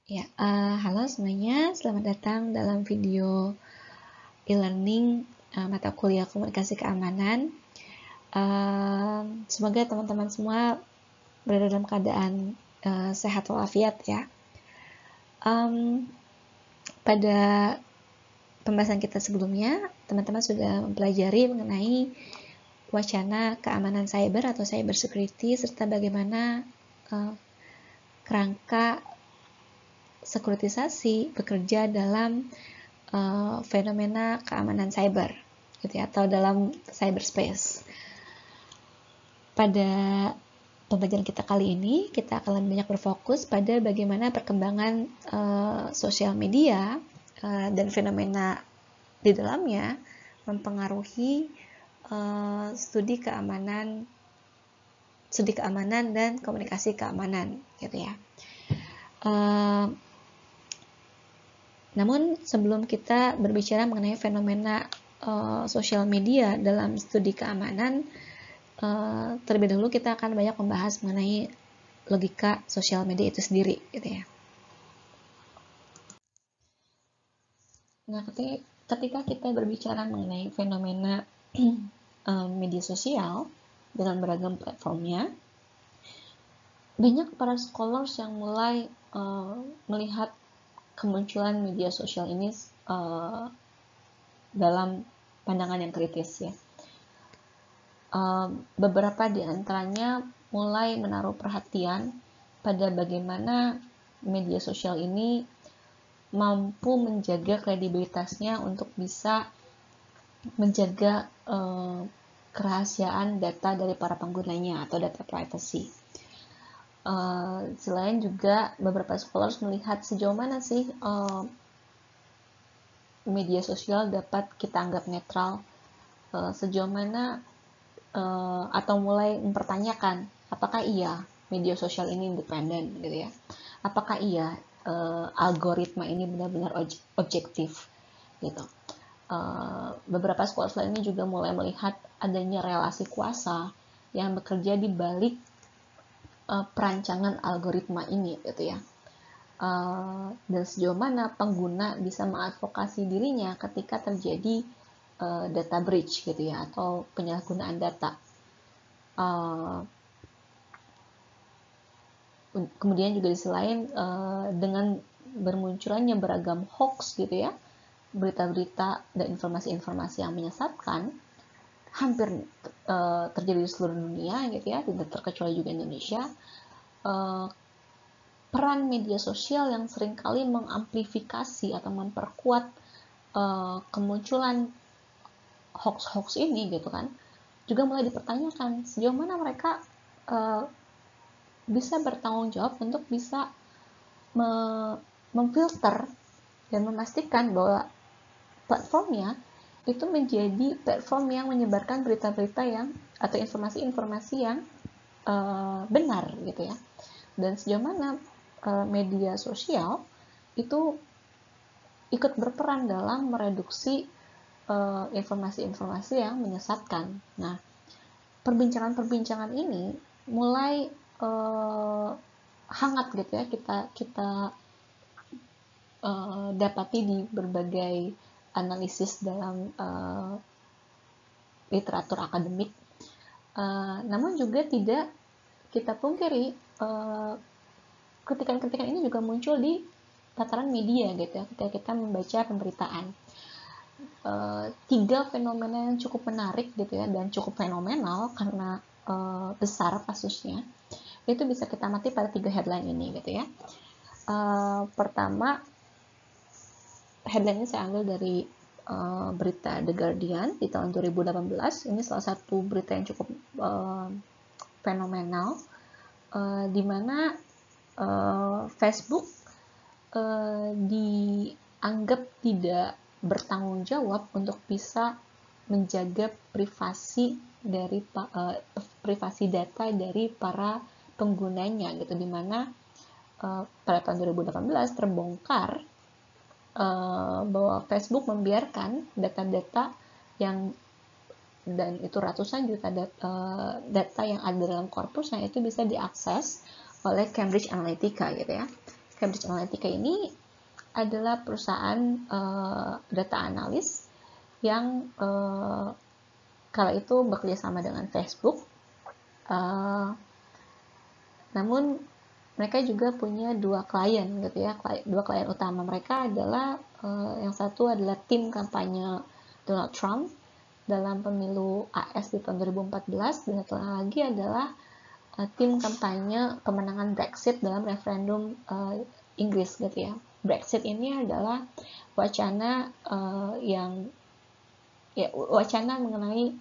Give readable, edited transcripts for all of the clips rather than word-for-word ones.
Ya, halo semuanya, selamat datang dalam video e-learning mata kuliah komunikasi keamanan. Semoga teman-teman semua berada dalam keadaan sehat walafiat ya. Pada pembahasan kita sebelumnya, teman-teman sudah mempelajari mengenai wacana keamanan cyber atau cyber security serta bagaimana kerangka sekuritisasi bekerja dalam fenomena keamanan cyber gitu ya, atau dalam cyberspace. Pada pembelajaran kita kali ini, kita akan lebih banyak berfokus pada bagaimana perkembangan sosial media dan fenomena di dalamnya mempengaruhi studi keamanan dan komunikasi keamanan gitu ya. Namun sebelum kita berbicara mengenai fenomena sosial media dalam studi keamanan, terlebih dahulu kita akan banyak membahas mengenai logika sosial media itu sendiri, gitu ya. Nah, ketika kita berbicara mengenai fenomena media sosial dengan beragam platformnya, banyak para scholars yang mulai melihat kemunculan media sosial ini dalam pandangan yang kritis ya. Beberapa di antaranya mulai menaruh perhatian pada bagaimana media sosial ini mampu menjaga kredibilitasnya untuk bisa menjaga kerahasiaan data dari para penggunanya atau data privacy. Selain juga beberapa scholars melihat sejauh mana sih media sosial dapat kita anggap netral, sejauh mana atau mulai mempertanyakan apakah iya media sosial ini independen gitu ya, apakah iya algoritma ini benar-benar objektif gitu. Beberapa scholars lainnya juga mulai melihat adanya relasi kuasa yang bekerja di balik perancangan algoritma ini gitu ya, dan sejauh mana pengguna bisa mengadvokasi dirinya ketika terjadi data breach gitu ya, atau penyalahgunaan data. Kemudian juga di sisi lain dengan bermunculannya beragam hoax gitu ya, berita-berita dan informasi-informasi yang menyesatkan hampir terjadi di seluruh dunia gitu ya, tidak terkecuali juga Indonesia. Peran media sosial yang seringkali mengamplifikasi atau memperkuat kemunculan hoax-hoax ini gitu kan, juga mulai dipertanyakan sejauh mana mereka bisa bertanggung jawab untuk bisa memfilter dan memastikan bahwa platformnya itu menjadi platform yang menyebarkan berita-berita yang atau informasi-informasi yang benar gitu ya, dan sejauh mana media sosial itu ikut berperan dalam mereduksi informasi-informasi yang menyesatkan. Nah, perbincangan-perbincangan ini mulai hangat gitu ya, kita dapati di berbagai analisis dalam literatur akademik. Namun juga tidak kita pungkiri kritikan-kritikan ini juga muncul di tataran media gitu ya, ketika kita membaca pemberitaan. Tiga fenomena yang cukup menarik gitu ya, dan cukup fenomenal karena besar kasusnya, itu bisa kita amati pada tiga headline ini gitu ya. Pertama, headline ini saya ambil dari berita The Guardian di tahun 2018. Ini salah satu berita yang cukup fenomenal, di mana Facebook dianggap tidak bertanggung jawab untuk bisa menjaga privasi data dari para penggunanya gitu, dimana pada tahun 2018 terbongkar bahwa Facebook membiarkan data-data yang, dan itu ratusan juta data yang ada dalam korpusnya itu bisa diakses oleh Cambridge Analytica gitu ya, Cambridge Analytica ini adalah perusahaan data analis yang kala itu bekerja sama dengan Facebook. Namun mereka juga punya dua klien gitu ya. Dua klien utama mereka adalah yang satu adalah tim kampanye Donald Trump dalam pemilu AS di tahun 2014, dan satu lagi adalah tim kampanye pemenangan Brexit dalam referendum Inggris gitu ya. Brexit ini adalah wacana wacana mengenai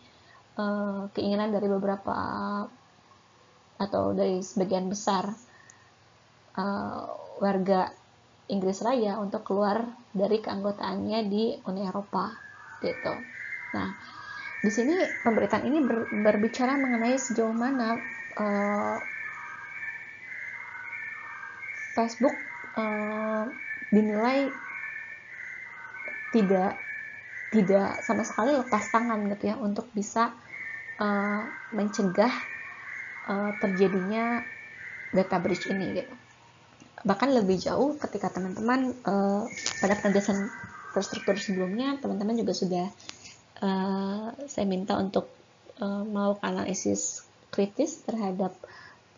keinginan dari beberapa atau dari sebagian besar warga Inggris Raya untuk keluar dari keanggotaannya di Uni Eropa gitu. Nah, di sini pemberitaan ini berbicara mengenai sejauh mana Facebook dinilai tidak sama sekali lepas tangan gitu ya untuk bisa mencegah terjadinya data breach ini gitu. Bahkan lebih jauh ketika teman-teman pada penjelasan terstruktur sebelumnya, teman-teman juga sudah saya minta untuk melakukan analisis kritis terhadap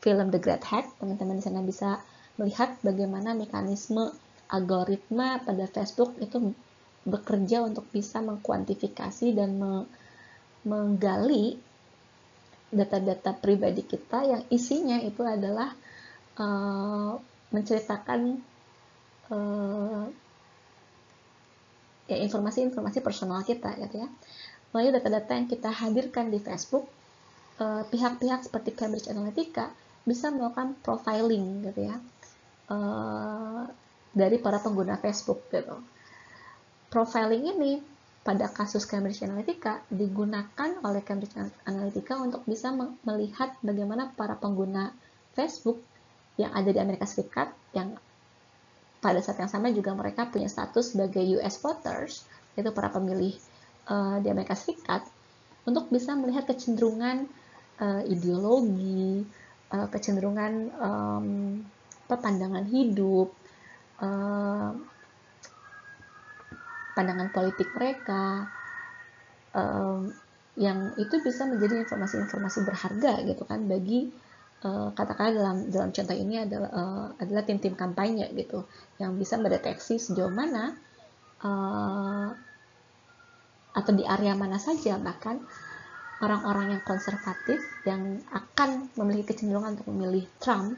film The Great Hack. Teman-teman di sana bisa melihat bagaimana mekanisme algoritma pada Facebook itu bekerja untuk bisa mengkuantifikasi dan menggali data-data pribadi kita yang isinya itu adalah menceritakan ya informasi-informasi personal kita gitu ya. Melalui data-data yang kita hadirkan di Facebook, pihak-pihak seperti Cambridge Analytica bisa melakukan profiling gitu ya dari para pengguna Facebook gitu. Profiling ini pada kasus Cambridge Analytica digunakan oleh Cambridge Analytica untuk bisa melihat bagaimana para pengguna Facebook yang ada di Amerika Serikat, yang pada saat yang sama juga mereka punya status sebagai US voters, yaitu para pemilih di Amerika Serikat, untuk bisa melihat kecenderungan ideologi, kecenderungan pandangan hidup, pandangan politik mereka, yang itu bisa menjadi informasi-informasi berharga gitu kan bagi katakanlah dalam contoh ini adalah tim-tim kampanye gitu yang bisa mendeteksi sejauh mana atau di area mana saja bahkan orang-orang yang konservatif yang akan memiliki kecenderungan untuk memilih Trump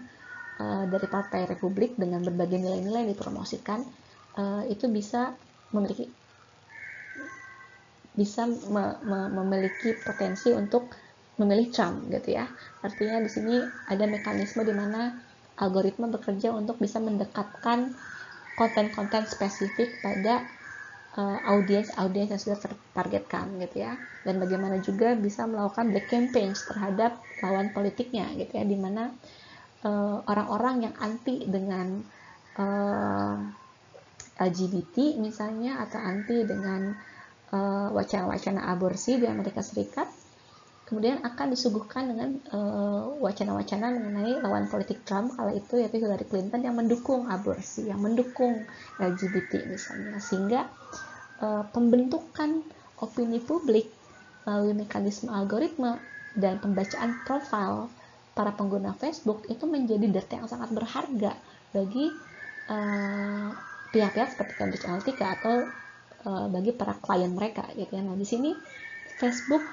dari Partai Republik dengan berbagai nilai-nilai yang dipromosikan itu bisa memiliki potensi untuk memilih Trump gitu ya. Artinya di sini ada mekanisme di mana algoritma bekerja untuk bisa mendekatkan konten-konten spesifik pada audiens yang sudah tertargetkan gitu ya. Dan bagaimana juga bisa melakukan black campaigns terhadap lawan politiknya gitu ya, di mana orang-orang yang anti dengan LGBT misalnya atau anti dengan wacana-wacana aborsi di Amerika Serikat kemudian akan disuguhkan dengan wacana-wacana mengenai lawan politik Trump kala itu yaitu Hillary Clinton yang mendukung aborsi, yang mendukung LGBT misalnya, sehingga pembentukan opini publik melalui mekanisme algoritma dan pembacaan profil para pengguna Facebook itu menjadi data yang sangat berharga bagi pihak-pihak seperti Cambridge Analytica atau bagi para klien mereka gitu ya. Nah di sini Facebook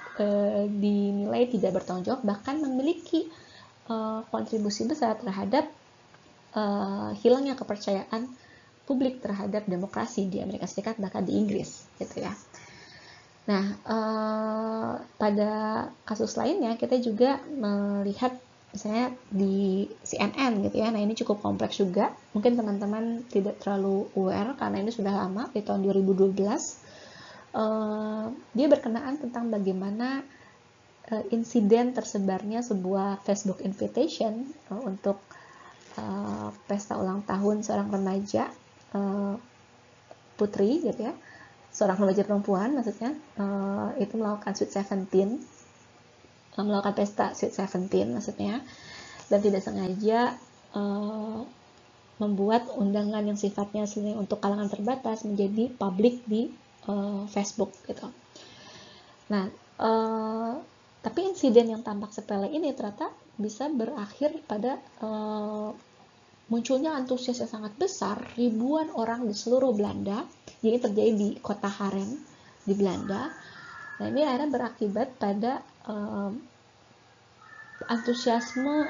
dinilai tidak bertanggung jawab, bahkan memiliki kontribusi besar terhadap hilangnya kepercayaan publik terhadap demokrasi di Amerika Serikat, bahkan di Inggris, gitu ya. Nah, pada kasus lainnya kita juga melihat misalnya di CNN gitu ya. Nah, ini cukup kompleks juga. Mungkin teman-teman tidak terlalu aware karena ini sudah lama, di tahun 2012. Dia berkenaan tentang bagaimana insiden tersebarnya sebuah Facebook invitation untuk pesta ulang tahun seorang remaja putri gitu ya, seorang remaja perempuan maksudnya, itu melakukan Sweet 17, melakukan pesta Sweet 17 maksudnya, dan tidak sengaja membuat undangan yang sifatnya untuk kalangan terbatas menjadi publik di Facebook gitu. Nah, tapi insiden yang tampak sepele ini ternyata bisa berakhir pada munculnya antusias yang sangat besar, ribuan orang di seluruh Belanda. Jadi terjadi di kota Haren di Belanda. Nah, ini akhirnya berakibat pada antusiasme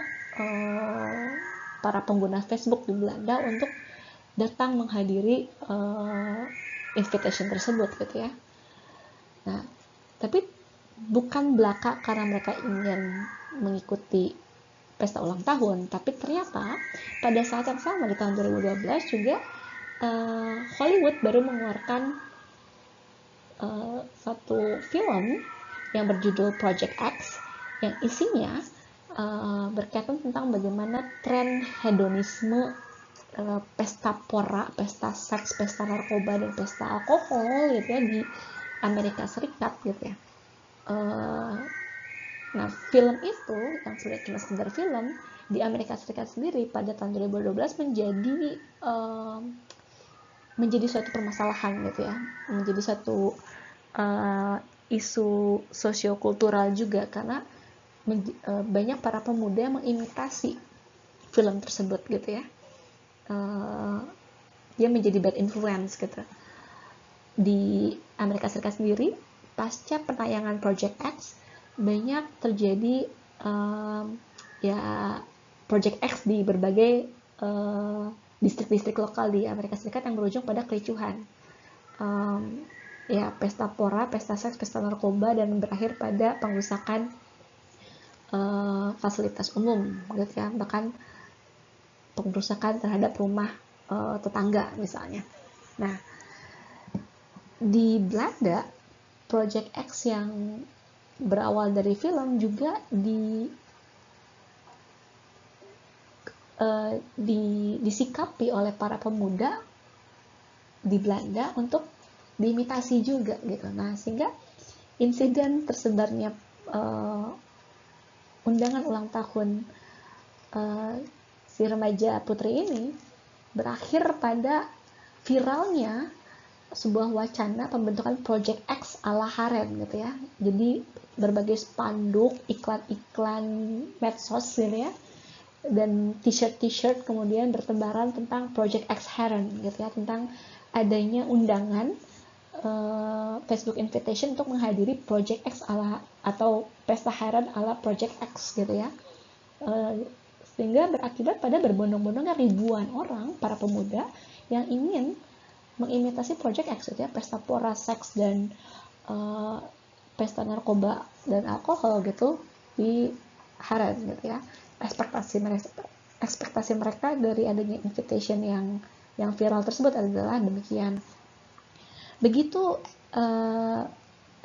para pengguna Facebook di Belanda untuk datang menghadiri invitation tersebut gitu ya. Nah, tapi bukan belaka karena mereka ingin mengikuti pesta ulang tahun, tapi ternyata pada saat yang sama di tahun 2012 juga Hollywood baru mengeluarkan satu film yang berjudul Project X yang isinya berkaitan tentang bagaimana tren hedonisme, pesta pora, pesta seks, pesta narkoba, dan pesta alkohol gitu ya di Amerika Serikat gitu ya. Nah, film itu yang sudah cuma sekedar film di Amerika Serikat sendiri pada tahun 2012 menjadi suatu permasalahan gitu ya, menjadi suatu isu sosiokultural juga karena banyak para pemuda yang mengimitasi film tersebut gitu ya. Dia menjadi bad influence gitu di Amerika Serikat sendiri. Pasca penayangan Project X banyak terjadi ya Project X di berbagai distrik-distrik lokal di Amerika Serikat yang berujung pada kericuhan, ya pesta pora, pesta seks, pesta narkoba, dan berakhir pada pengrusakan fasilitas umum gitu ya, bahkan pengrusakan terhadap rumah tetangga misalnya. Nah, di Belanda Project X yang berawal dari film juga disikapi oleh para pemuda di Belanda untuk diimitasi juga gitu. Nah, sehingga insiden tersebarnya undangan ulang tahun si remaja putri ini berakhir pada viralnya sebuah wacana pembentukan Project X ala Haren gitu ya. Jadi berbagai spanduk, iklan-iklan medsos gitu ya, dan t-shirt kemudian bertebaran tentang Project X Haren gitu ya, tentang adanya undangan Facebook invitation untuk menghadiri Project X ala atau pesta Haren ala Project X gitu ya. Sehingga berakibat pada berbondong-bondongnya ribuan orang, para pemuda yang ingin mengimitasi Project X ya, pesta pora, seks, dan pesta narkoba dan alkohol gitu di Haren gitu ya. Ekspektasi mereka dari adanya invitation yang viral tersebut adalah demikian. Begitu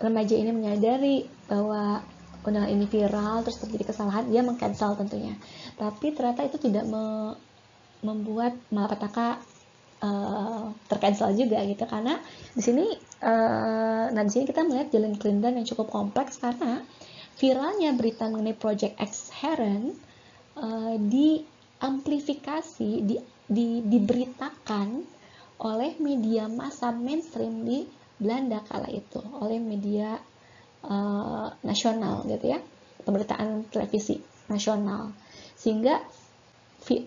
remaja ini menyadari bahwa undangan ini viral, terus terjadi kesalahan, dia meng-cancel tentunya. Tapi ternyata itu tidak membuat malapetaka tercancel juga gitu, karena di sini kita melihat jalan kelindan yang cukup kompleks karena viralnya berita mengenai Project X Haren diamplifikasi, diberitakan oleh media massa mainstream di Belanda kala itu, oleh media nasional gitu ya, pemberitaan televisi nasional, sehingga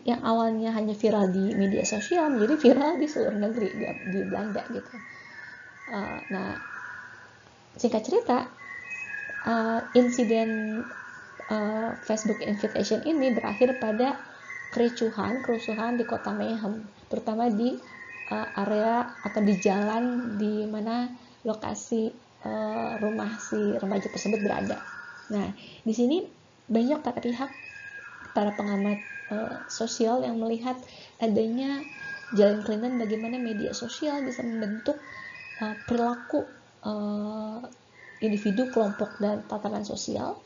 yang awalnya hanya viral di media sosial menjadi viral di seluruh negeri di Belanda gitu. Nah, singkat cerita, insiden Facebook invitation ini berakhir pada kerusuhan di kota Mayhem, terutama di area atau di jalan di mana lokasi rumah si remaja tersebut berada. Nah, di sini banyak para pengamat sosial yang melihat adanya jalan kelindan bagaimana media sosial bisa membentuk perilaku individu, kelompok, dan tatanan sosial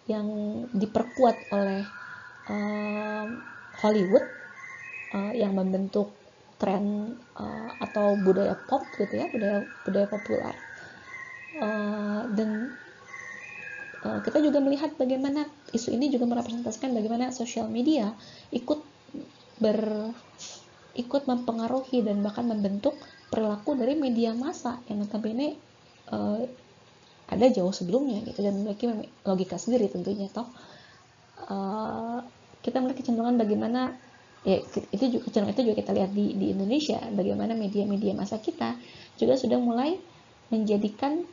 yang diperkuat oleh Hollywood yang membentuk tren atau budaya pop gitu ya, budaya populer. Dan kita juga melihat bagaimana isu ini juga merepresentasikan bagaimana sosial media ikut ikut mempengaruhi dan bahkan membentuk perilaku dari media massa yang notabene ada jauh sebelumnya gitu, dan memiliki logika sendiri tentunya. Toh kita melihat kecenderungan bagaimana ya, itu juga kita lihat di Indonesia, bagaimana media-media massa kita juga sudah mulai menjadikan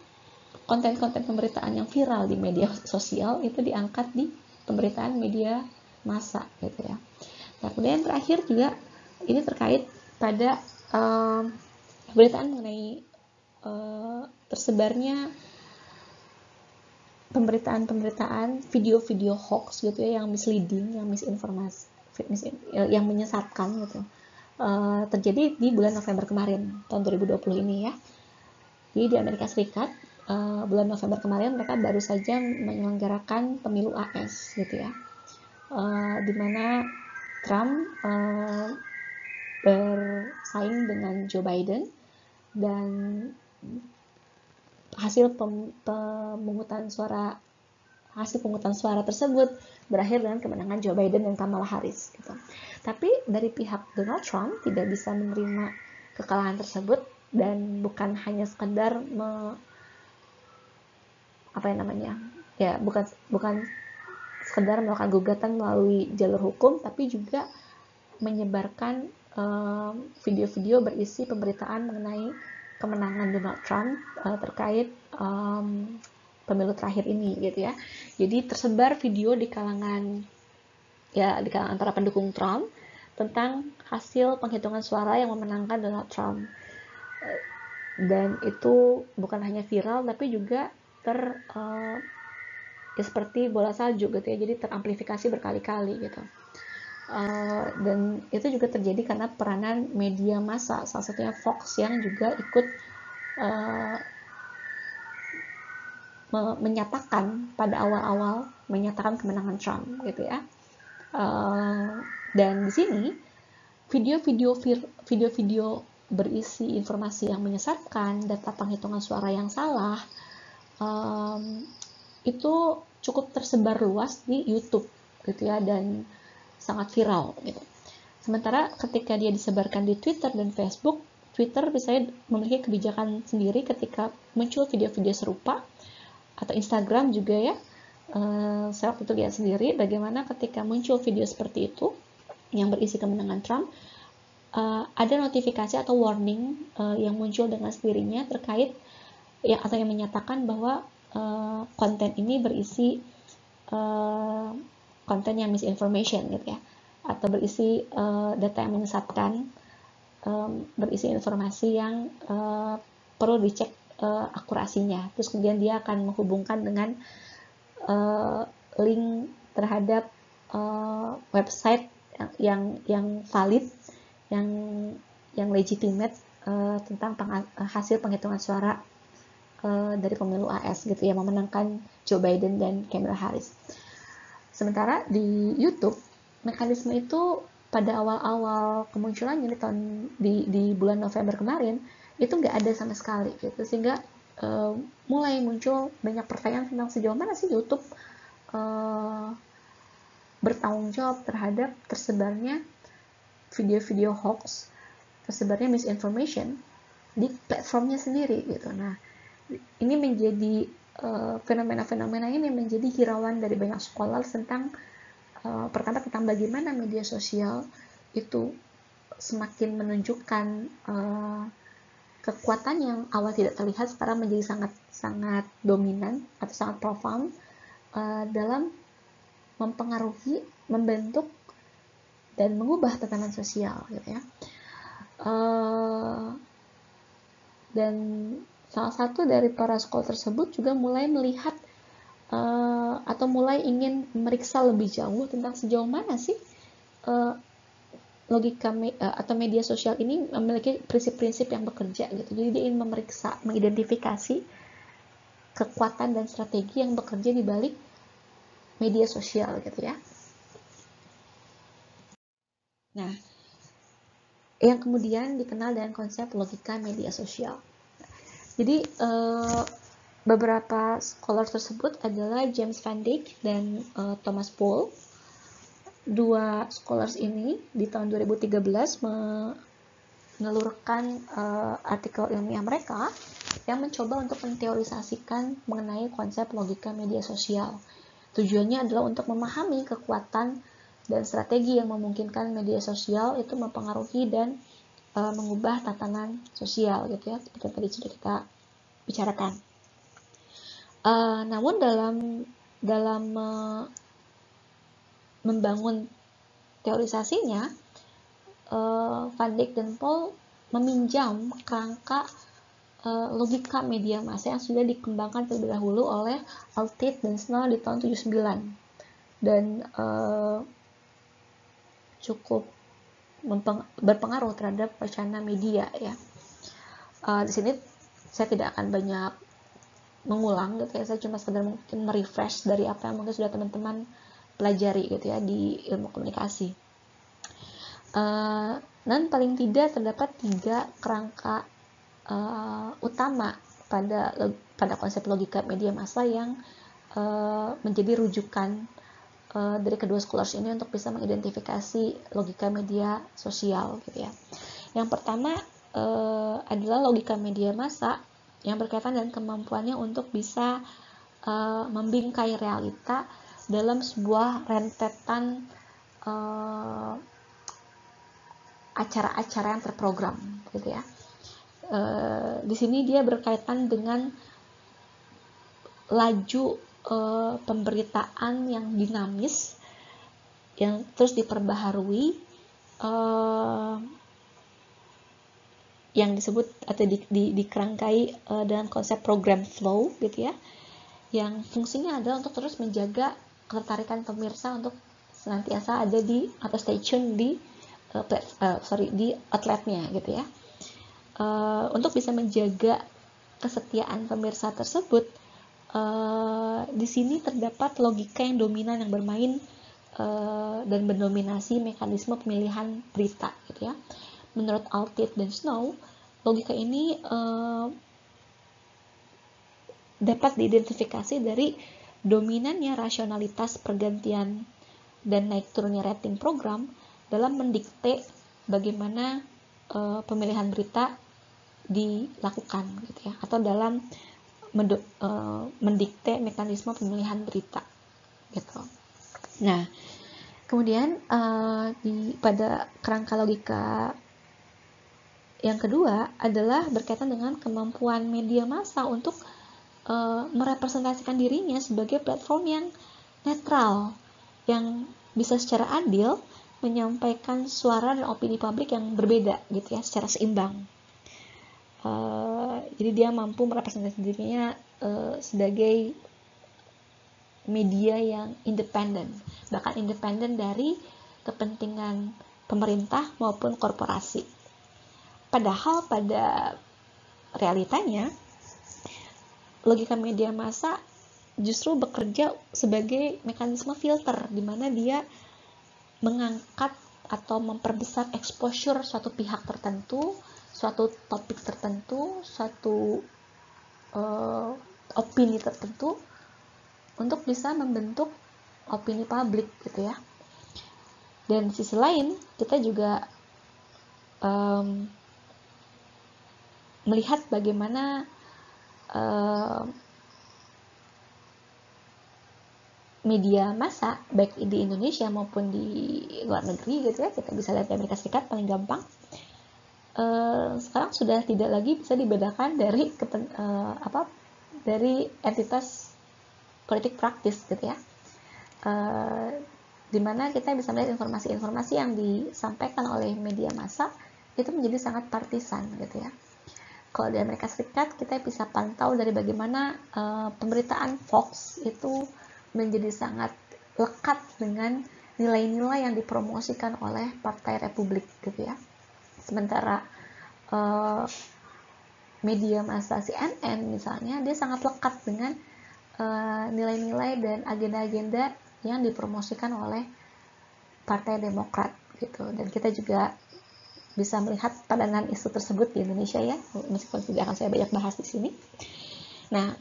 konten-konten pemberitaan yang viral di media sosial itu diangkat di pemberitaan media massa gitu ya. Nah, kemudian terakhir juga ini terkait pada pemberitaan mengenai tersebarnya pemberitaan video-video hoax gitu ya, yang misleading, yang misinformasi, yang menyesatkan gitu. Terjadi di bulan November kemarin, tahun 2020 ini ya. Jadi di Amerika Serikat, bulan November kemarin mereka baru saja menyelenggarakan pemilu AS gitu ya. Di mana Trump bersaing dengan Joe Biden, dan hasil pemungutan suara tersebut berakhir dengan kemenangan Joe Biden dan Kamala Harris gitu. Tapi dari pihak Donald Trump tidak bisa menerima kekalahan tersebut, dan bukan hanya sekedar bukan sekedar melakukan gugatan melalui jalur hukum, tapi juga menyebarkan video-video berisi pemberitaan mengenai kemenangan Donald Trump terkait pemilu terakhir ini gitu ya. Jadi tersebar video di kalangan para pendukung Trump tentang hasil penghitungan suara yang memenangkan Donald Trump. Dan itu bukan hanya viral, tapi juga seperti bola salju gitu ya, jadi teramplifikasi berkali-kali gitu. Dan itu juga terjadi karena peranan media massa, salah satunya Fox yang juga ikut menyatakan pada awal-awal menyatakan kemenangan Trump gitu ya. Dan di sini video-video berisi informasi yang menyesatkan, data penghitungan suara yang salah, itu cukup tersebar luas di YouTube gitu ya, dan sangat viral gitu. Sementara ketika dia disebarkan di Twitter dan Facebook, Twitter misalnya memiliki kebijakan sendiri ketika muncul video-video serupa, atau Instagram juga ya. Saya waktu itu lihat sendiri bagaimana ketika muncul video seperti itu yang berisi kemenangan Trump, ada notifikasi atau warning yang muncul dengan sendirinya terkait atau yang menyatakan bahwa konten ini berisi konten yang misinformation gitu ya, atau berisi data yang menyesatkan, berisi informasi yang perlu dicek akurasinya. Terus kemudian dia akan menghubungkan dengan link terhadap website yang valid, yang legitimate tentang hasil penghitungan suara dari pemilu AS gitu ya, memenangkan Joe Biden dan Kamala Harris. Sementara di YouTube, mekanisme itu pada awal-awal kemunculannya di bulan November kemarin itu nggak ada sama sekali gitu, sehingga mulai muncul banyak pertanyaan tentang sejauh mana sih YouTube bertanggung jawab terhadap tersebarnya video-video hoax, tersebarnya misinformation di platformnya sendiri gitu. Nah, ini menjadi fenomena-fenomena ini menjadi hirauan dari banyak scholar tentang pertama tentang bagaimana media sosial itu semakin menunjukkan kekuatan yang awal tidak terlihat sekarang menjadi sangat dominan atau sangat profound dalam mempengaruhi, membentuk dan mengubah tatanan sosial gitu ya. Dan salah satu dari para scholar tersebut juga mulai melihat atau mulai ingin memeriksa lebih jauh tentang sejauh mana sih logika atau media sosial ini memiliki prinsip-prinsip yang bekerja gitu. Jadi dia ingin memeriksa, mengidentifikasi kekuatan dan strategi yang bekerja di balik media sosial gitu ya. Nah, yang kemudian dikenal dengan konsep logika media sosial. Jadi beberapa scholar tersebut adalah James Van Dyke dan Thomas Paul. dua scholars ini di tahun 2013 menelurkan artikel ilmiah mereka yang mencoba untuk menteorisasikan mengenai konsep logika media sosial. Tujuannya adalah untuk memahami kekuatan dan strategi yang memungkinkan media sosial itu mempengaruhi dan mengubah tatanan sosial gitu ya, seperti tadi sudah kita bicarakan. Namun dalam membangun teorisasinya, Van Dijk dan Paul meminjam kerangka logika media massa yang sudah dikembangkan terlebih dahulu oleh Altier dan Snell di tahun 79 dan cukup berpengaruh terhadap wacana media ya. Di sini saya tidak akan banyak mengulang gitu ya, saya cuma sekedar mungkin merefresh dari apa yang mungkin sudah teman-teman pelajari gitu ya di ilmu komunikasi. Dan paling tidak terdapat 3 kerangka utama pada konsep logika media massa yang menjadi rujukan dari kedua scholars ini untuk bisa mengidentifikasi logika media sosial gitu ya. Yang pertama adalah logika media massa yang berkaitan dengan kemampuannya untuk bisa membingkai realita dalam sebuah rentetan acara-acara yang terprogram gitu ya. Di sini dia berkaitan dengan laju pemberitaan yang dinamis yang terus diperbaharui, yang disebut atau dikerangkai dengan konsep program flow gitu ya, yang fungsinya adalah untuk terus menjaga ketertarikan pemirsa untuk senantiasa ada di atau stay tune di di outletnya gitu ya. Untuk bisa menjaga kesetiaan pemirsa tersebut, di sini terdapat logika yang dominan yang bermain dan mendominasi mekanisme pemilihan berita gitu ya. Menurut Altier dan Snow, logika ini dapat diidentifikasi dari dominannya rasionalitas pergantian dan naik turunnya rating program dalam mendikte bagaimana pemilihan berita dilakukan gitu ya, atau dalam mendikte mekanisme pemilihan berita gitu. Nah, kemudian pada kerangka logika yang kedua adalah berkaitan dengan kemampuan media massa untuk merepresentasikan dirinya sebagai platform yang netral, yang bisa secara adil menyampaikan suara dan opini publik yang berbeda gitu ya, secara seimbang. Jadi dia mampu merepresentasikan dirinya sebagai media yang independen, bahkan independen dari kepentingan pemerintah maupun korporasi. Padahal pada realitanya logika media massa justru bekerja sebagai mekanisme filter, di mana dia mengangkat atau memperbesar exposure suatu pihak tertentu, suatu topik tertentu, suatu opini tertentu untuk bisa membentuk opini publik gitu ya. Dan di sisi lain kita juga melihat bagaimana media massa baik di Indonesia maupun di luar negeri gitu ya, kita bisa lihat di Amerika Serikat paling gampang, sekarang sudah tidak lagi bisa dibedakan dari dari entitas politik praktis gitu ya, dimana kita bisa melihat informasi-informasi yang disampaikan oleh media massa itu menjadi sangat partisan gitu ya. Kalau di Amerika Serikat kita bisa pantau dari bagaimana pemberitaan Fox itu menjadi sangat lekat dengan nilai-nilai yang dipromosikan oleh Partai Republik gitu ya. Sementara media massa CNN misalnya, dia sangat lekat dengan nilai-nilai dan agenda-agenda yang dipromosikan oleh Partai Demokrat gitu. Dan kita juga bisa melihat padanan isu tersebut di Indonesia ya, meskipun tidak akan saya banyak bahas di sini. Nah,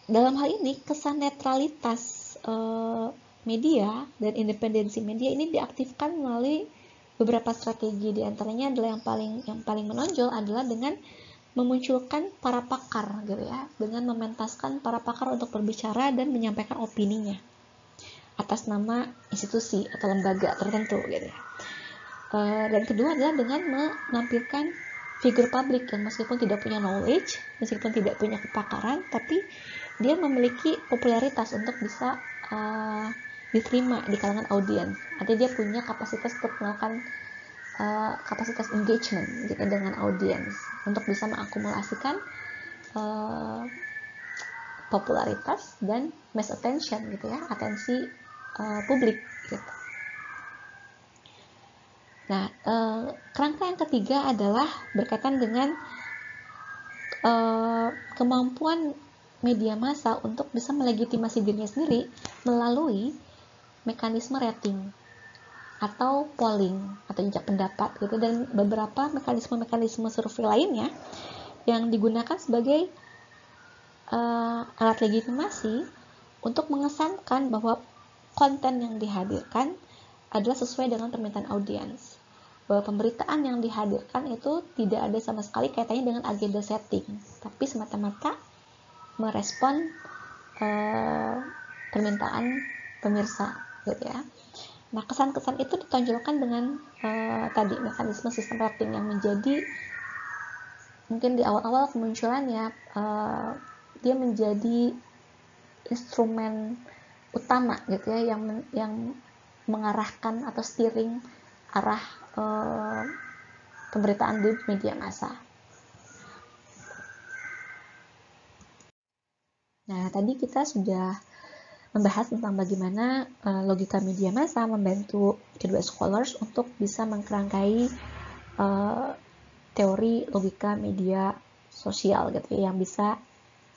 dalam hal ini kesan netralitas media dan independensi media ini diaktifkan melalui beberapa strategi. Di antaranya adalah yang paling menonjol adalah dengan memunculkan para pakar gitu ya, dengan mementaskan para pakar untuk berbicara dan menyampaikan opininya atas nama institusi atau lembaga tertentu gitu ya. Dan kedua adalah dengan menampilkan figur publik yang meskipun tidak punya knowledge, meskipun tidak punya kepakaran, tapi dia memiliki popularitas untuk bisa diterima di kalangan audiens. Artinya dia punya kapasitas untuk melakukan kapasitas engagement gitu dengan audiens untuk bisa mengakumulasikan popularitas dan mass attention gitu ya, atensi publik gitu. Nah, kerangka yang ketiga adalah berkaitan dengan kemampuan media massa untuk bisa melegitimasi dirinya sendiri melalui mekanisme rating atau polling atau jejak pendapat gitu, dan beberapa mekanisme survei lainnya yang digunakan sebagai alat legitimasi untuk mengesankan bahwa konten yang dihadirkan adalah sesuai dengan permintaan audiens, bahwa pemberitaan yang dihadirkan itu tidak ada sama sekali kaitannya dengan agenda setting, tapi semata-mata merespon permintaan pemirsa gitu ya. Nah, kesan-kesan itu ditonjolkan dengan tadi mekanisme sistem rating yang menjadi mungkin di awal-awal kemunculannya dia menjadi instrumen utama gitu ya yang mengarahkan atau steering arah pemberitaan di media massa. Nah, tadi kita sudah membahas tentang bagaimana logika media massa membantu kedua scholars untuk bisa mengkerangkai teori logika media sosial gitu ya, yang bisa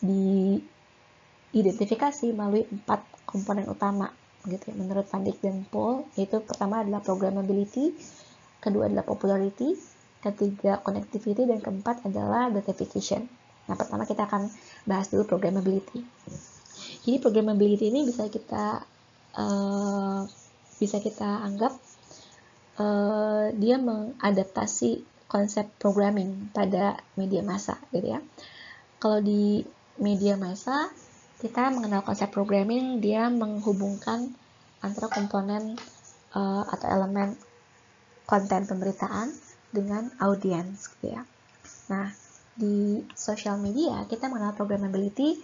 diidentifikasi melalui 4 komponen utama gitu ya, menurut Van Dijk dan Paul, yaitu pertama adalah programmability, kedua adalah popularity, ketiga connectivity, dan keempat adalah datafication. Nah, pertama kita akan bahas dulu programmability. Jadi programmability ini bisa kita anggap dia mengadaptasi konsep programming pada media massa gitu ya. Kalau di media massa kita mengenal konsep programming, dia menghubungkan antara komponen atau elemen konten pemberitaan dengan audiens gitu ya. Nah, di social media kita mengenal programmability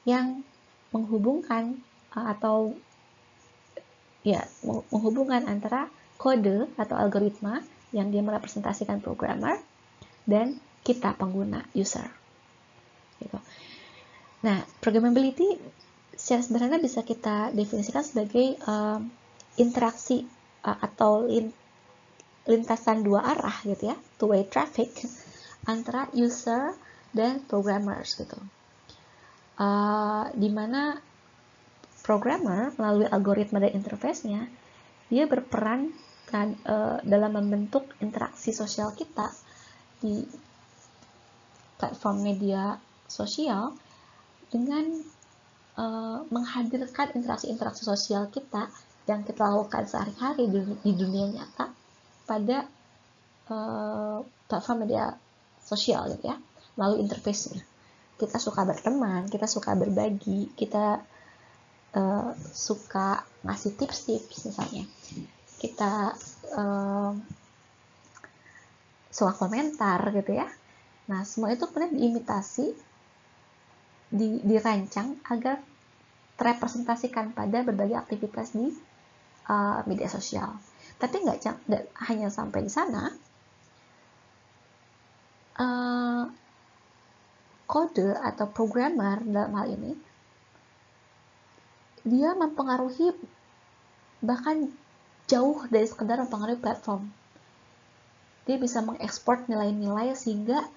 yang menghubungkan menghubungkan antara kode atau algoritma yang dia merepresentasikan programmer dan kita pengguna user gitu. Nah, programmability secara sederhana bisa kita definisikan sebagai interaksi atau lintasan dua arah gitu ya, two-way traffic antara user dan programmers gitu. Di mana programmer melalui algoritma dan interface-nya dia berperan dalam membentuk interaksi sosial kita di platform media sosial dengan menghadirkan interaksi-interaksi sosial kita yang kita lakukan sehari-hari di dunia nyata pada platform media sosial gitu ya, melalui interface-nya. Kita suka berteman, kita suka berbagi, kita suka ngasih tips-tips misalnya, kita suka komentar gitu ya. Nah, semua itu kemudian diimitasi, dirancang agar terrepresentasikan pada berbagai aktivitas di media sosial. Tapi nggak hanya sampai di sana. Kode atau programmer dalam hal ini dia mempengaruhi, bahkan jauh dari sekedar mempengaruhi platform. Dia bisa mengekspor nilai-nilai sehingga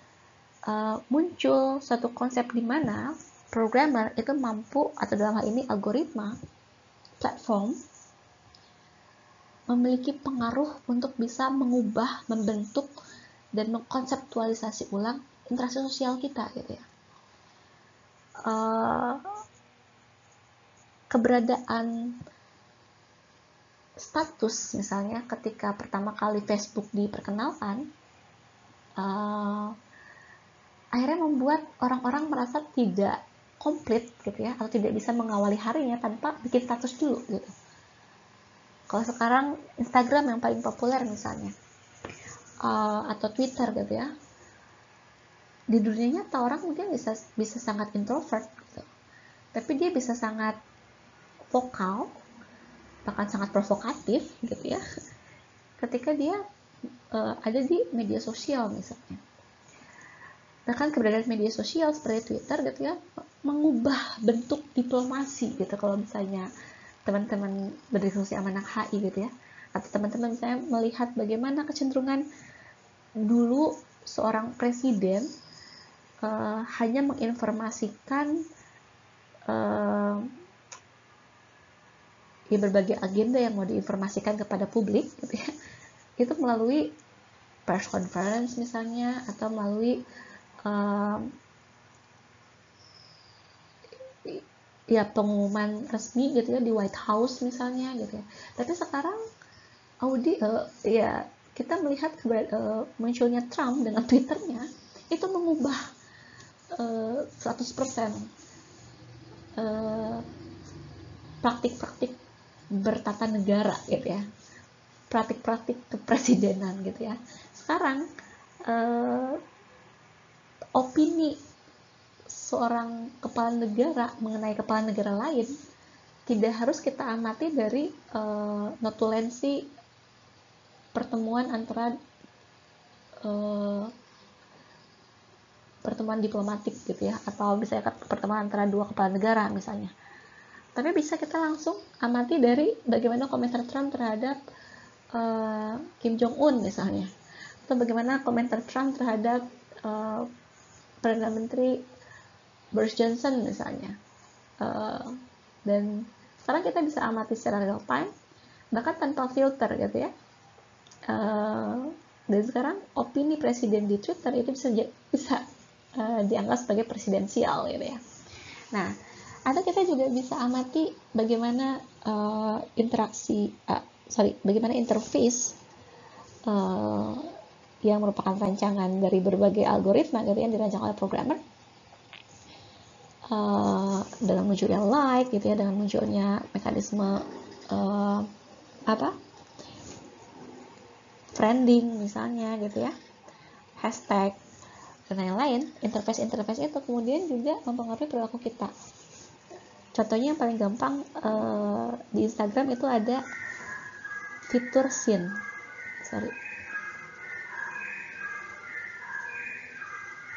muncul suatu konsep di mana programmer itu mampu, atau dalam hal ini algoritma platform, memiliki pengaruh untuk bisa mengubah, membentuk, dan mengkonseptualisasi ulang interaksi sosial kita gitu ya. keberadaan status, misalnya ketika pertama kali Facebook diperkenalkan, akhirnya membuat orang-orang merasa tidak komplit gitu ya, atau tidak bisa mengawali harinya tanpa bikin status dulu gitu. Kalau sekarang Instagram yang paling populer misalnya, atau Twitter gitu ya, di dunia nyata orang mungkin bisa sangat introvert gitu, tapi dia bisa sangat vokal, bahkan sangat provokatif gitu ya, ketika dia ada di media sosial misalnya. Bahkan keberadaan media sosial seperti Twitter gitu ya, mengubah bentuk diplomasi gitu. Kalau misalnya teman-teman berdiskusi sama anak HI gitu ya, atau teman-teman misalnya melihat bagaimana kecenderungan dulu seorang presiden hanya menginformasikan berbagai agenda yang mau diinformasikan kepada publik gitu ya, itu melalui press conference misalnya, atau melalui pengumuman resmi gitu ya di White House misalnya gitu ya. Tapi sekarang kita melihat munculnya Trump dengan Twitternya itu mengubah 100% praktik-praktik bertata negara gitu ya, praktik-praktik kepresidenan gitu ya. Sekarang opini seorang kepala negara mengenai kepala negara lain tidak harus kita amati dari notulensi pertemuan antara pertemuan diplomatik gitu ya, atau misalnya pertemuan antara dua kepala negara misalnya. Tapi bisa kita langsung amati dari bagaimana komentar Trump terhadap Kim Jong Un misalnya, atau bagaimana komentar Trump terhadap Perdana Menteri Boris Johnson misalnya. Dan sekarang kita bisa amati secara real time, bahkan tanpa filter gitu ya. Dan sekarang opini presiden di Twitter itu bisa dianggap sebagai presidensial gitu ya. Nah, atau kita juga bisa amati bagaimana bagaimana interface yang merupakan rancangan dari berbagai algoritma gitu yang dirancang oleh programmer dalam munculnya like gitu ya, dengan munculnya mekanisme friending misalnya gitu ya, hashtag dan lain-lain. Interface itu kemudian juga mempengaruhi perilaku kita. Contohnya yang paling gampang di Instagram itu ada fitur scene,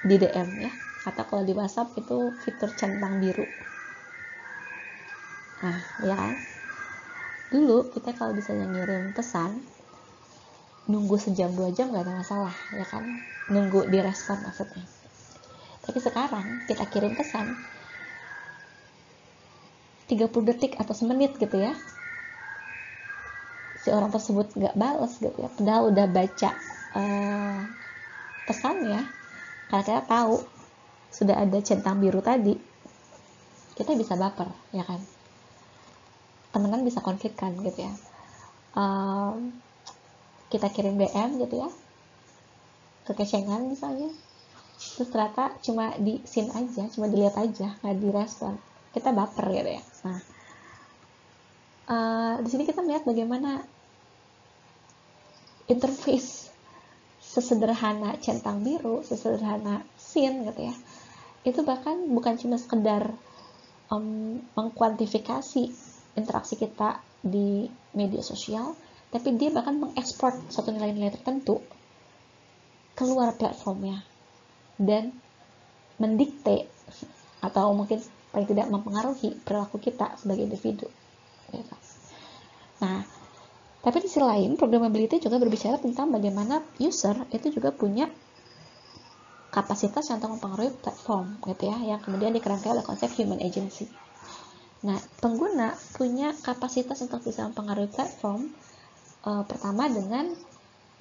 di DM ya, atau kalau di WhatsApp itu fitur centang biru. Nah, ya kan? Dulu kita kalau bisa ngirim pesan nunggu sejam 2 jam gak ada masalah, ya kan? Nunggu direspon maksudnya. Tapi sekarang kita kirim pesan 30 detik atau semenit gitu ya, si orang tersebut gak bales gitu ya, padahal udah baca pesannya, karena kita tahu sudah ada centang biru tadi, kita bisa baper, ya kan? Temenan bisa konflik kan gitu ya. Kita kirim DM gitu ya, kekecengan misalnya, terus ternyata cuma di scene aja, cuma dilihat aja, nggak direspon, kita baper gitu ya. Nah, di sini kita melihat bagaimana interface sesederhana centang biru, sesederhana scene gitu ya, itu bahkan bukan cuma sekedar mengkuantifikasi interaksi kita di media sosial, tapi dia bahkan mengekspor suatu nilai-nilai tertentu keluar platformnya dan mendikte atau mungkin paling tidak mempengaruhi perilaku kita sebagai individu. Nah, tapi di sisi lain programmability juga berbicara tentang bagaimana user itu juga punya kapasitas untuk mempengaruhi platform gitu ya, yang kemudian dikerangkai oleh konsep human agency. Nah, pengguna punya kapasitas untuk bisa mempengaruhi platform pertama dengan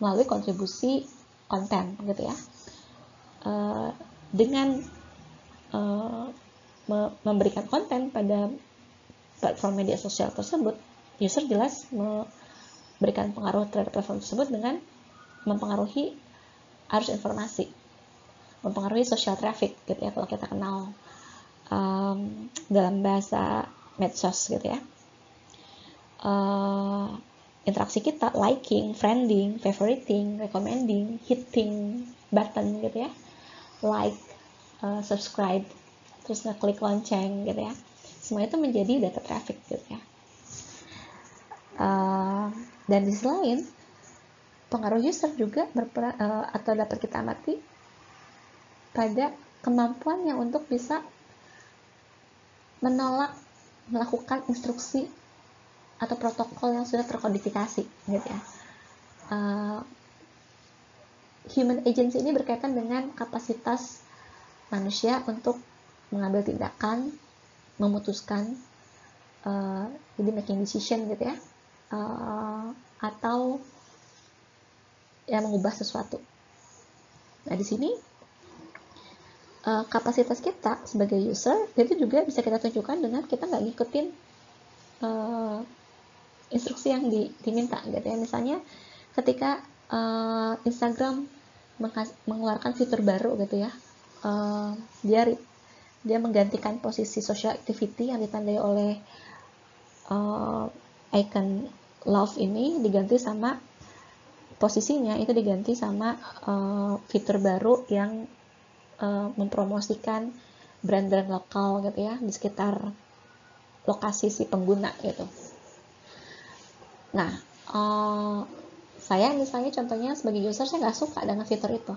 melalui kontribusi konten gitu ya, dengan memberikan konten pada platform media sosial tersebut, user jelas memberikan pengaruh terhadap platform tersebut dengan mempengaruhi arus informasi, mempengaruhi social traffic gitu ya, kalau kita kenal dalam bahasa medsos gitu ya. Interaksi kita, liking, friending, favoriting, recommending, hitting button gitu ya, like, subscribe, terus ngeklik lonceng gitu ya, semua itu menjadi data traffic gitu ya. Dan di sisi lain, pengaruh user juga berperan atau dapat kita amati pada kemampuannya untuk bisa menolak melakukan instruksi atau protokol yang sudah terkodifikasi gitu ya. Human agency ini berkaitan dengan kapasitas manusia untuk mengambil tindakan, memutuskan, jadi making decision gitu ya, atau ya mengubah sesuatu. Nah di sini kapasitas kita sebagai user itu juga bisa kita tunjukkan dengan kita nggak ngikutin instruksi yang diminta gitu ya. Misalnya ketika Instagram mengeluarkan fitur baru gitu ya, dia menggantikan posisi social activity yang ditandai oleh icon love ini, diganti sama posisinya itu diganti sama fitur baru yang mempromosikan brand-brand lokal gitu ya di sekitar lokasi si pengguna gitu. Nah, saya misalnya contohnya sebagai user, saya nggak suka dengan fitur itu,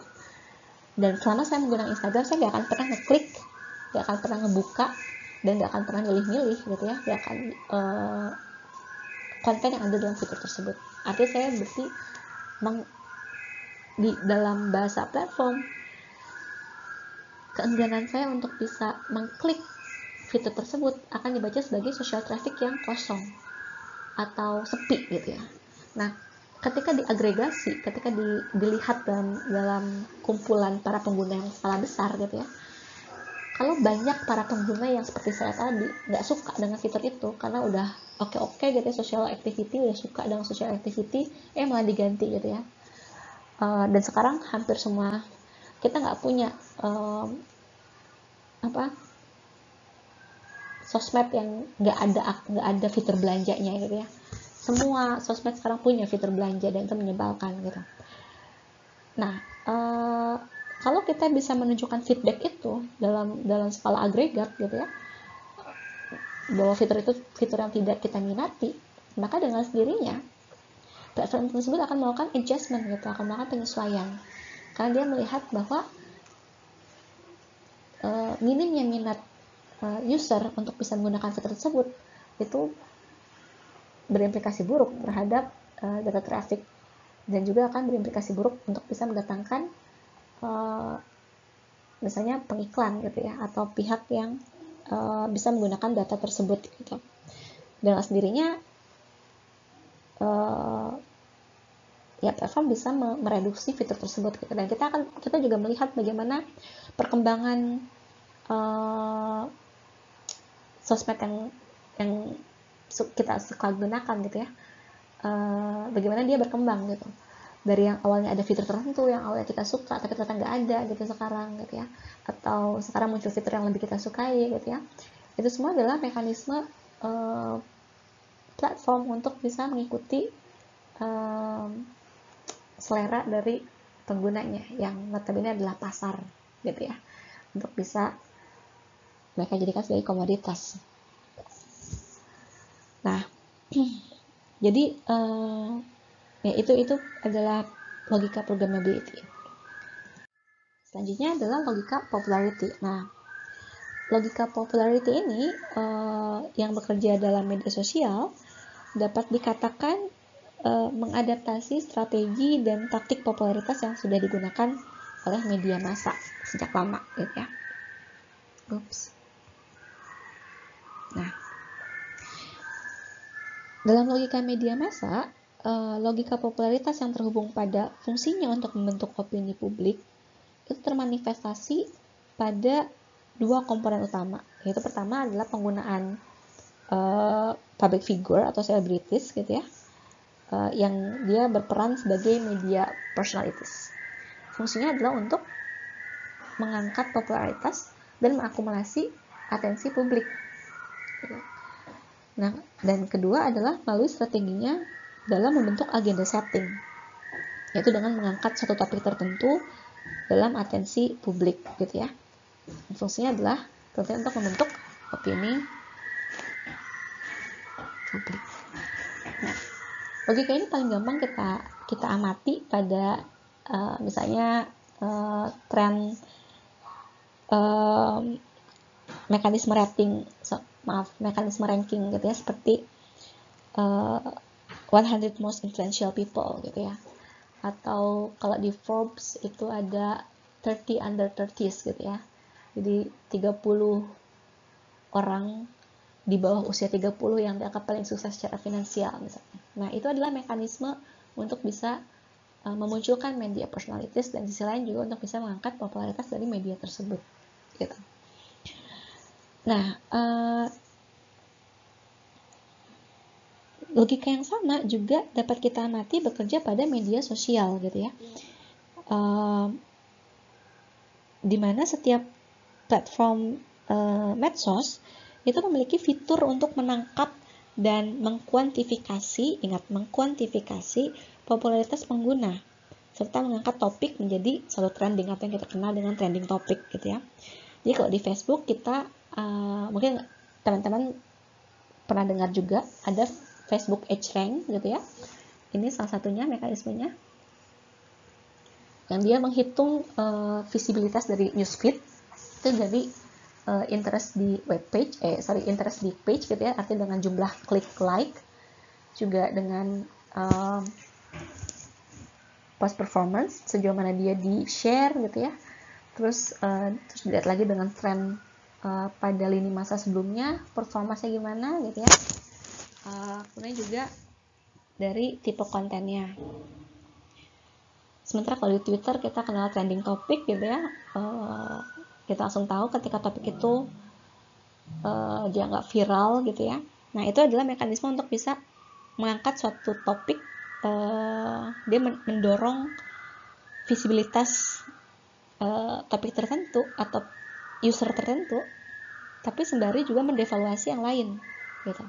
dan selama saya menggunakan Instagram saya nggak akan pernah ngeklik, nggak akan pernah ngebuka, dan nggak akan pernah milih-milih gitu ya, nggak akan konten yang ada dalam fitur tersebut. Artinya saya berarti di dalam bahasa platform, keengganan saya untuk bisa mengklik fitur tersebut akan dibaca sebagai social traffic yang kosong atau sepi gitu ya. Nah, ketika diagregasi, ketika dilihat dalam kumpulan para pengguna yang skala besar gitu ya, kalau banyak para pengguna yang seperti saya tadi nggak suka dengan fitur itu karena udah oke gitu ya, social activity, udah suka dengan social activity, malah diganti gitu ya. Dan sekarang hampir semua kita nggak punya sosmed yang nggak ada fitur belanjanya gitu ya. Semua sosmed sekarang punya fitur belanja dan itu menyebalkan gitu. Nah, kalau kita bisa menunjukkan feedback itu dalam skala agregat gitu ya, bahwa fitur itu fitur yang tidak kita minati, maka dengan sendirinya platform tersebut akan melakukan adjustment gitu, akan melakukan penyesuaian, karena dia melihat bahwa minimnya minat user untuk bisa menggunakan fitur tersebut itu berimplikasi buruk terhadap data traffic, dan juga akan berimplikasi buruk untuk bisa mendatangkan misalnya pengiklan gitu ya, atau pihak yang bisa menggunakan data tersebut gitu. Dengan sendirinya ya platform bisa mereduksi fitur tersebut gitu. Dan kita juga melihat bagaimana perkembangan sosmed yang kita suka gunakan gitu ya, bagaimana dia berkembang gitu, dari yang awalnya ada fitur tertentu yang awalnya kita suka tapi ternyata nggak ada gitu sekarang gitu ya, atau sekarang muncul fitur yang lebih kita sukai gitu ya. Itu semua adalah mekanisme platform untuk bisa mengikuti selera dari penggunanya yang notabene adalah pasar gitu ya, untuk bisa mereka jadikan sebagai komoditas. Nah, jadi ya itu adalah logika programmability. Selanjutnya adalah logika popularity. Nah, logika popularity ini yang bekerja dalam media sosial dapat dikatakan mengadaptasi strategi dan taktik popularitas yang sudah digunakan oleh media massa sejak lama gitu ya. Nah, dalam logika media massa, logika popularitas yang terhubung pada fungsinya untuk membentuk opini publik itu termanifestasi pada dua komponen utama, yaitu pertama adalah penggunaan public figure atau selebritis gitu ya, yang dia berperan sebagai media personalities. Fungsinya adalah untuk mengangkat popularitas dan mengakumulasi atensi publik. Nah, dan kedua adalah melalui strateginya dalam membentuk agenda setting, yaitu dengan mengangkat satu topik tertentu dalam atensi publik gitu ya. Fungsinya adalah tentunya untuk membentuk opini publik. Nah, logika ini paling gampang kita amati pada misalnya tren mekanisme ranking gitu ya, seperti 100 most influential people gitu ya, atau kalau di Forbes itu ada 30 under 30s gitu ya, jadi 30 orang di bawah usia 30 yang dianggap paling sukses secara finansial misalnya. Nah, itu adalah mekanisme untuk bisa memunculkan media personalities, dan di sisi lain juga untuk bisa mengangkat popularitas dari media tersebut gitu. Nah, logika yang sama juga dapat kita amati bekerja pada media sosial gitu ya, di mana setiap platform medsos itu memiliki fitur untuk menangkap dan mengkuantifikasi, ingat, mengkuantifikasi popularitas pengguna serta mengangkat topik menjadi satu trending atau yang kita kenal dengan trending topik gitu ya. Jadi kalau di Facebook kita mungkin teman-teman pernah dengar juga ada Facebook EdgeRank gitu ya. Ini salah satunya mekanismenya, yang dia menghitung visibilitas dari newsfeed itu dari interest di webpage, interest di page gitu ya, artinya dengan jumlah klik like, juga dengan post performance, sejauh mana dia di share gitu ya, terus dilihat lagi dengan tren pada lini masa sebelumnya, performanya gimana gitu ya, kemudian juga dari tipe kontennya. Sementara kalau di Twitter kita kenal trending topik gitu ya, kita langsung tahu ketika topik itu dia nggak viral gitu ya. Nah, itu adalah mekanisme untuk bisa mengangkat suatu topik, dia mendorong visibilitas topik tertentu atau user tertentu, tapi sembari juga mendevaluasi yang lain gitu.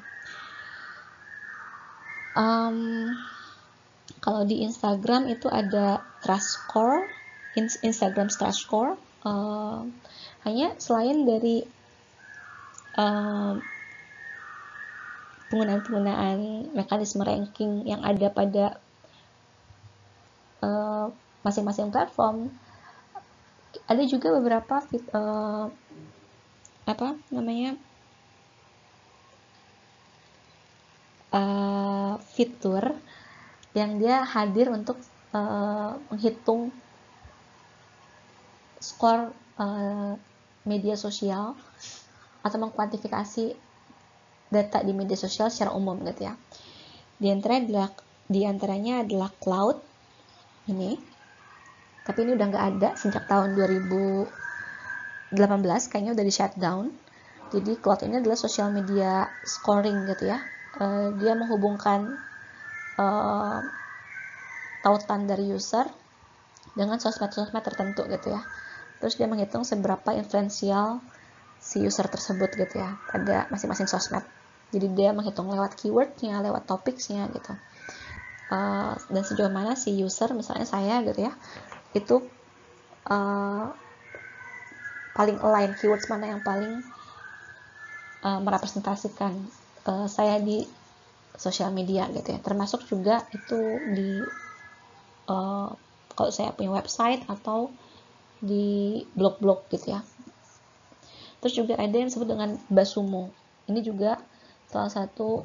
Kalau di Instagram itu ada trust score, Instagram trust score. Hanya selain dari penggunaan mekanisme ranking yang ada pada masing-masing platform, ada juga beberapa fitur yang dia hadir untuk menghitung skor media sosial atau mengkuantifikasi data di media sosial secara umum gitu ya. Di antaranya adalah Cloud ini, tapi ini udah nggak ada sejak tahun 2018, kayaknya udah di shutdown. Jadi Cloud ini adalah social media scoring gitu ya. Dia menghubungkan tautan dari user dengan sosmed-sosmed tertentu gitu ya. Terus dia menghitung seberapa influensial si user tersebut gitu ya pada masing-masing sosmed. Jadi dia menghitung lewat keywordnya, lewat topiknya gitu. Dan sejauh mana si user, misalnya saya gitu ya, itu paling align, keywords mana yang paling merepresentasikan saya di sosial media gitu ya. Termasuk juga itu di kalau saya punya website atau di blog-blog gitu ya. Terus juga ada yang disebut dengan Basumo. Ini juga salah satu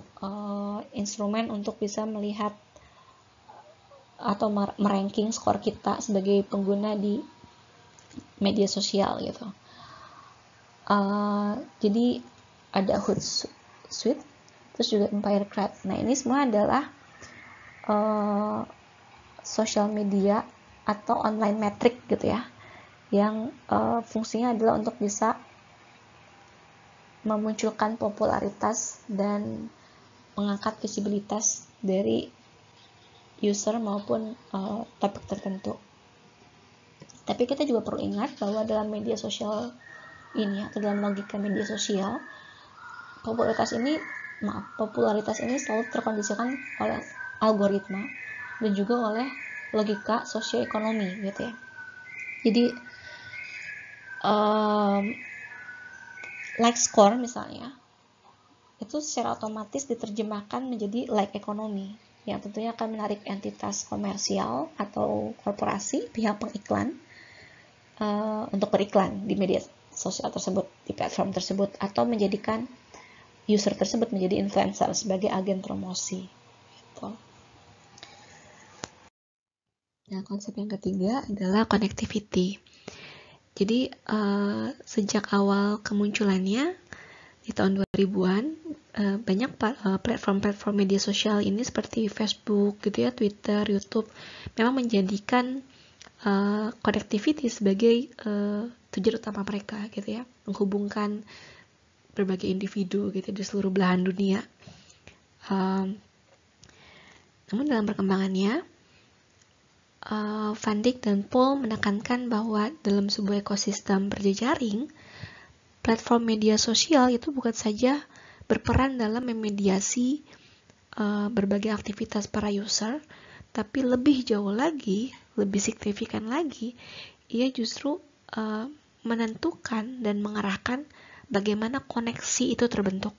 instrumen untuk bisa melihat atau meranking skor kita sebagai pengguna di media sosial gitu. Jadi ada Hootsuite, terus juga Empire Crowd. Nah, ini semua adalah social media atau online metric gitu ya, yang fungsinya adalah untuk bisa memunculkan popularitas dan mengangkat visibilitas dari user maupun topik tertentu. Tapi kita juga perlu ingat bahwa dalam media sosial ini atau dalam logika media sosial, popularitas ini selalu terkondisikan oleh algoritma dan juga oleh logika sosioekonomi gitu ya. Jadi like score misalnya itu secara otomatis diterjemahkan menjadi like ekonomi yang tentunya akan menarik entitas komersial atau korporasi, pihak pengiklan untuk beriklan di media sosial tersebut, di platform tersebut, atau menjadikan user tersebut menjadi influencer sebagai agen promosi gitu. Nah, konsep yang ketiga adalah connectivity. Jadi sejak awal kemunculannya di tahun 2000-an banyak platform-platform media sosial ini seperti Facebook gitu ya, Twitter, YouTube memang menjadikan connectivity sebagai tujuan utama mereka gitu ya, menghubungkan berbagai individu gitu di seluruh belahan dunia. Namun dalam perkembangannya Van Dijk dan Paul menekankan bahwa dalam sebuah ekosistem berjejaring, platform media sosial itu bukan saja berperan dalam memediasi berbagai aktivitas para user, tapi lebih jauh lagi, lebih signifikan lagi, ia justru menentukan dan mengarahkan bagaimana koneksi itu terbentuk.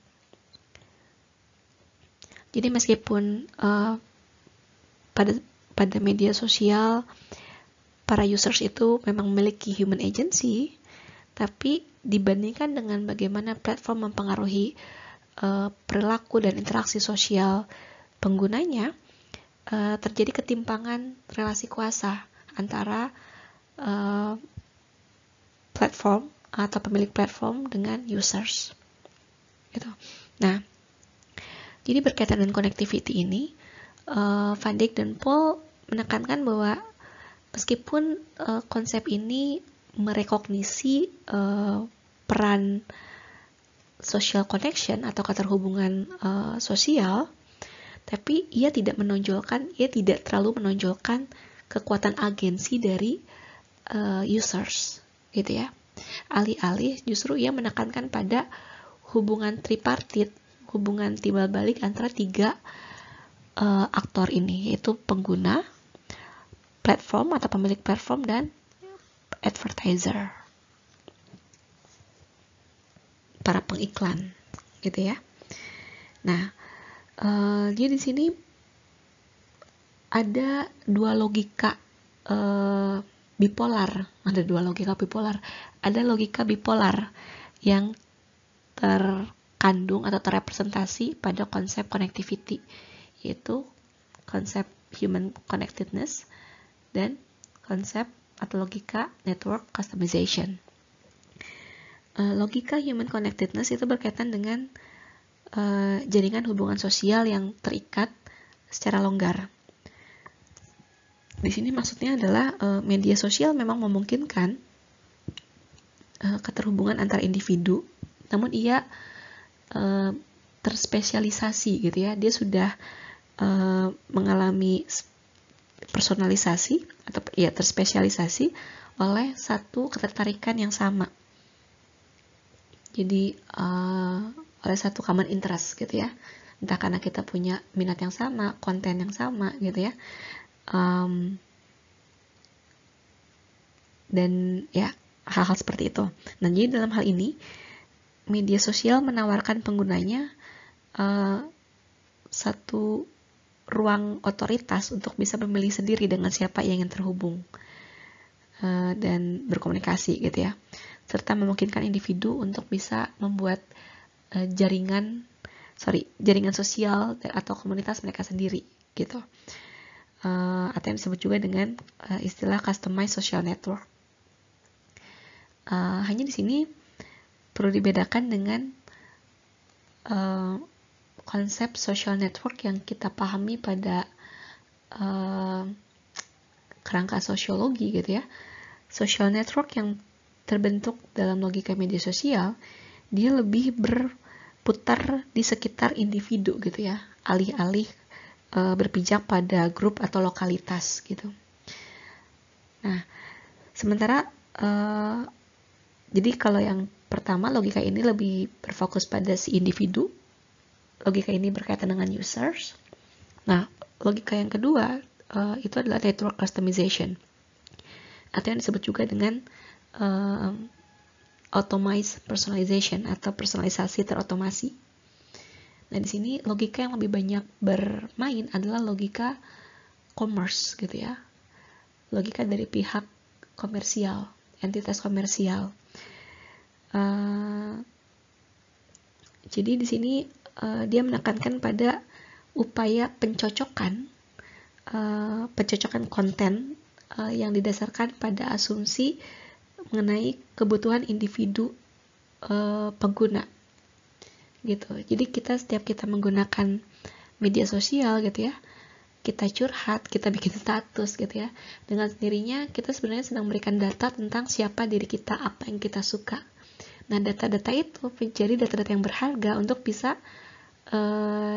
Jadi meskipun pada media sosial para users itu memang memiliki human agency, tapi dibandingkan dengan bagaimana platform mempengaruhi perilaku dan interaksi sosial penggunanya, terjadi ketimpangan relasi kuasa antara platform atau pemilik platform dengan users. Gitu. Nah, jadi berkaitan dengan connectivity ini, Van Dijk dan Paul menekankan bahwa meskipun konsep ini merekognisi peran social connection atau keterhubungan sosial, tapi ia tidak terlalu menonjolkan kekuatan agensi dari users, gitu ya. Alih-alih justru ia menekankan pada hubungan tripartit, hubungan timbal balik antara tiga aktor ini, yaitu pengguna, platform atau pemilik platform, dan advertiser, para pengiklan, gitu ya. Nah, jadi di sini ada dua logika bipolar, ada logika bipolar yang terkandung atau terrepresentasi pada konsep connectivity, yaitu konsep human connectedness dan konsep atau logika network customization. Logika human connectedness itu berkaitan dengan jaringan hubungan sosial yang terikat secara longgar. Di sini maksudnya adalah media sosial memang memungkinkan keterhubungan antar individu, namun ia terspesialisasi gitu ya. Dia sudah mengalami personalisasi atau ya terspesialisasi oleh satu ketertarikan yang sama. Jadi oleh satu common interest gitu ya. Entah karena kita punya minat yang sama, konten yang sama gitu ya. Dan ya hal-hal seperti itu. Nah, jadi dalam hal ini media sosial menawarkan penggunanya satu ruang otoritas untuk bisa memilih sendiri dengan siapa yang ingin terhubung dan berkomunikasi gitu ya, serta memungkinkan individu untuk bisa membuat jaringan sosial atau komunitas mereka sendiri gitu, atau yang disebut juga dengan istilah customized social network. Hanya di sini perlu dibedakan dengan konsep social network yang kita pahami pada kerangka sosiologi gitu ya. Social network yang terbentuk dalam logika media sosial dia lebih berputar di sekitar individu gitu ya, alih-alih berpijak pada grup atau lokalitas gitu. Nah, sementara jadi kalau yang pertama, logika ini lebih berfokus pada si individu. Logika ini berkaitan dengan users. Nah, logika yang kedua itu adalah network customization, atau yang disebut juga dengan automized personalization atau personalisasi terotomasi. Nah, di sini logika yang lebih banyak bermain adalah logika commerce gitu ya. Logika dari pihak komersial, entitas komersial. Jadi di sini dia menekankan pada upaya pencocokan konten yang didasarkan pada asumsi mengenai kebutuhan individu pengguna gitu. Jadi setiap kita menggunakan media sosial gitu ya, kita curhat, kita bikin status gitu ya, dengan sendirinya kita sebenarnya sedang memberikan data tentang siapa diri kita, apa yang kita suka. Nah, data-data itu menjadi data-data yang berharga untuk bisa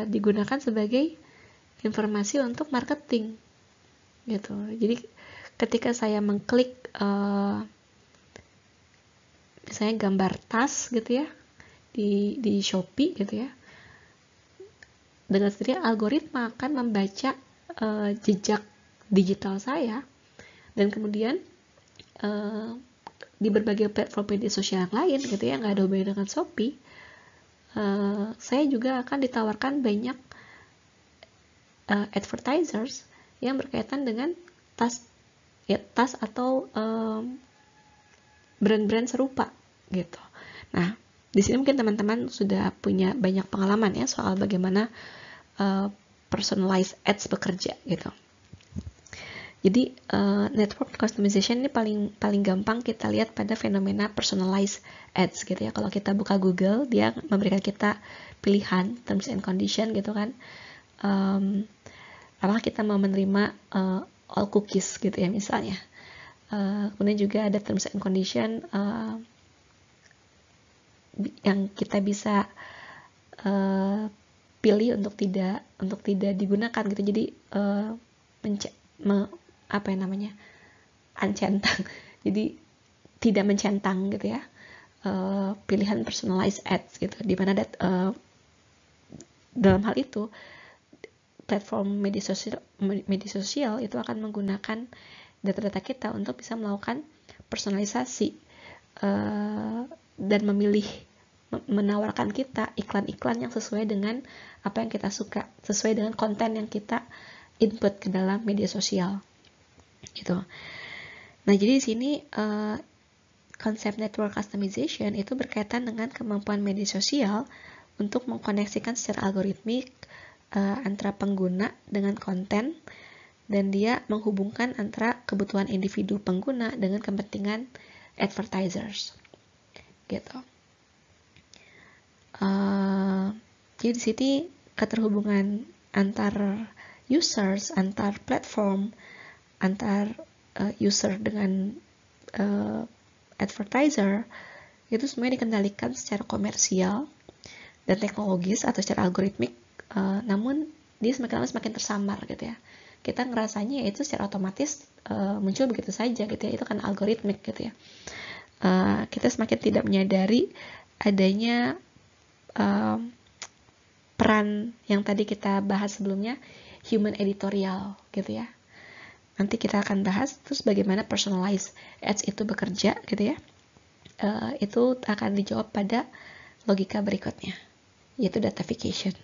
digunakan sebagai informasi untuk marketing gitu. Jadi ketika saya mengklik misalnya gambar tas gitu ya di Shopee gitu ya, dengan sendirinya algoritma akan membaca jejak digital saya, dan kemudian di berbagai platform media sosial yang lain gitu ya, nggak ada hubungannya dengan Shopee, saya juga akan ditawarkan banyak advertisers yang berkaitan dengan tas atau brand-brand serupa gitu. Nah, di sini mungkin teman-teman sudah punya banyak pengalaman ya soal bagaimana personalized ads bekerja gitu. Jadi network customization ini paling gampang kita lihat pada fenomena personalized ads gitu ya. Kalau kita buka Google, dia memberikan kita pilihan terms and condition gitu kan. Apakah kita mau menerima all cookies gitu ya misalnya. Kemudian juga ada terms and condition yang kita bisa pilih untuk tidak digunakan gitu. Jadi uncentang. Jadi tidak mencentang gitu ya. Pilihan personalized ads gitu. Di mana dalam hal itu platform media sosial itu akan menggunakan data-data kita untuk bisa melakukan personalisasi dan menawarkan kita iklan-iklan yang sesuai dengan apa yang kita suka, sesuai dengan konten yang kita input ke dalam media sosial gitu. Nah, jadi di sini konsep network customization itu berkaitan dengan kemampuan media sosial untuk mengkoneksikan secara algoritmik antara pengguna dengan konten, dan dia menghubungkan antara kebutuhan individu pengguna dengan kepentingan advertisers gitu. Jadi di sini keterhubungan antar users, antar platform, antar user dengan advertiser itu semuanya dikendalikan secara komersial dan teknologis atau secara algoritmik, namun dia semakin lama semakin tersamar gitu ya. Kita ngerasanya itu secara otomatis muncul begitu saja gitu ya, itu kan algoritmik gitu ya. Kita semakin tidak menyadari adanya peran yang tadi kita bahas sebelumnya, human editorial gitu ya. Nanti kita akan bahas terus bagaimana personalized ads itu bekerja gitu ya. Itu akan dijawab pada logika berikutnya, yaitu datafication.